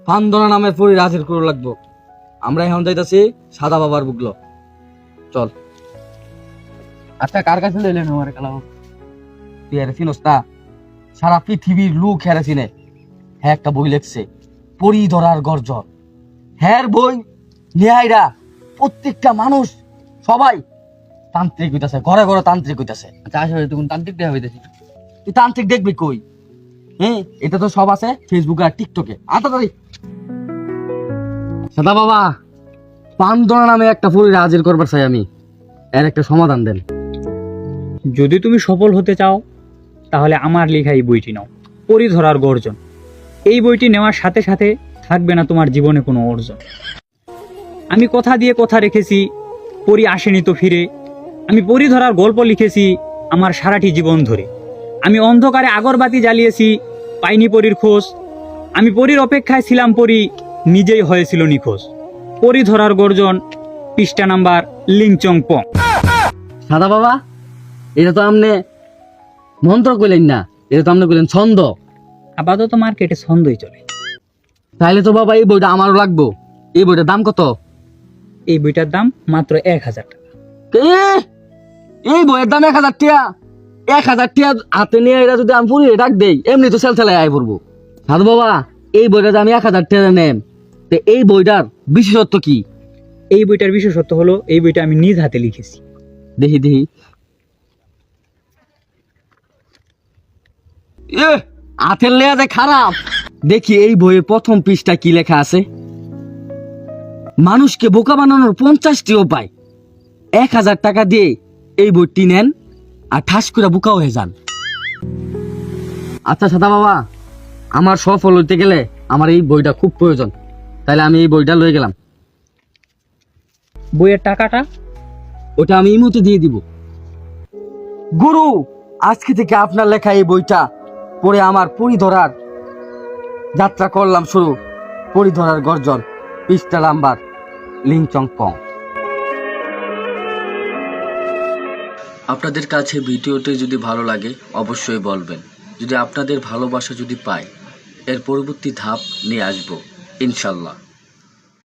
পান্দনা নামের পরি রাজের করে লাগবো। আমরা এখন যাইতাছি সাদা বাবার বুকলো, চল। আচ্ছা কার কাছে লইলেন আমার কালাম? তুই আর চিনস না? সারা পৃথিবীর লোক হেরে চিনে। হ্যাঁ একটা বই লেখছে, পরি ধরার গর্জন। হ্যার বই নিহাইরা প্রত্যেকটা মানুষ সবাই তান্ত্রিক হইতাছে, ঘরে ঘরে তান্ত্রিক হইতাছে। আচ্ছা আসলে তুই তান্ত্রিক দেখা হইতেছি, তুই তান্ত্রিক দেখবি কই? হ্যাঁ এটা তো সব আছে ফেসবুকে আর টিকটকে। তাড়াতাড়ি সাদা বাবা, পান্দনা নামে একটা পরি হাজির করবার চাই আমি, এর একটা সমাধান দেন। যদি তুমি সফল হতে চাও তাহলে আমার লেখা এই বইটি নাও, পরি ধরার গর্জন। এই বইটি নেওয়ার সাথে সাথে থাকবে না তোমার জীবনে কোনো অর্জন। আমি কথা দিয়ে কথা রেখেছি, পরি আসেনি তো ফিরে। আমি পরি ধরার গল্প লিখেছি আমার সারাটি জীবন ধরে। আমি অন্ধকারে আগরবাতি জ্বালিয়েছি, পাইনি পরির খোঁজ। আমি পরির অপেক্ষায় ছিলাম, পরি নিজেই হয়েছিল নিখোঁজ। পরি ধরার গর্জন, পৃষ্ঠা নাম্বার লিংচং পং। সাদা বাবা, এটা তো আমনে মন্ত্র কইলেন না, এটা তো আমনে কইলেন ছন্দ। আপাতত মার্কেটে ছন্দই চলে। তাইলে তো বাবা এই বইটা আমারও লাগবো। এই বইটার দাম কত? এই বইটার দাম মাত্র 1000 টাকা। এই বইয়ের দাম 1000 টাকা? 1000 টাকা হাতে নিয়ে এরা যদি আমি পুরি ডাক দেই, এমনি তো সেল সেলাই আয় পড়বো। সাধু বাবা, এই বইটা আমি 1000 টাকা নেম, তো এই বইটার বিশেষত্ব কি? এই বইটার বিশেষত্ব হলো এই বইটা আমি নিজ হাতে লিখেছি। দেখি দেখি। হাতের লেয়া যে খারাপ। দেখি এই বইয়ের প্রথম পৃষ্ঠা কি লেখা আছে। মানুষকে বোকা বানানোর 50টি উপায়। 1000 টাকা দিয়ে এই বইটি নেন আর ঠাস করে বোকা হয়ে যান। আচ্ছা সাদা বাবা, আমার সফল হইতে গেলে আমার এই বইটা খুব প্রয়োজন, তাহলে আমি এই বইটা লয়ে গেলাম। বইয়ের টাকাটা? ওটা আমি এই মতো দিয়ে দিব। গুরু, আজকে থেকে আপনার লেখা এই বইটা পড়ে আমার পরি ধরার যাত্রা করলাম শুরু। পরি ধরার গর্জন, পৃষ্ঠা নাম্বার লিংচং পং। আপনাদের কাছে ভিডিওটি যদি ভালো লাগে অবশ্যই বলবেন। যদি আপনাদের ভালোবাসা যদি পাই, এর পরবর্তী ধাপ নিয়ে আসবো ইনশাল্লাহ।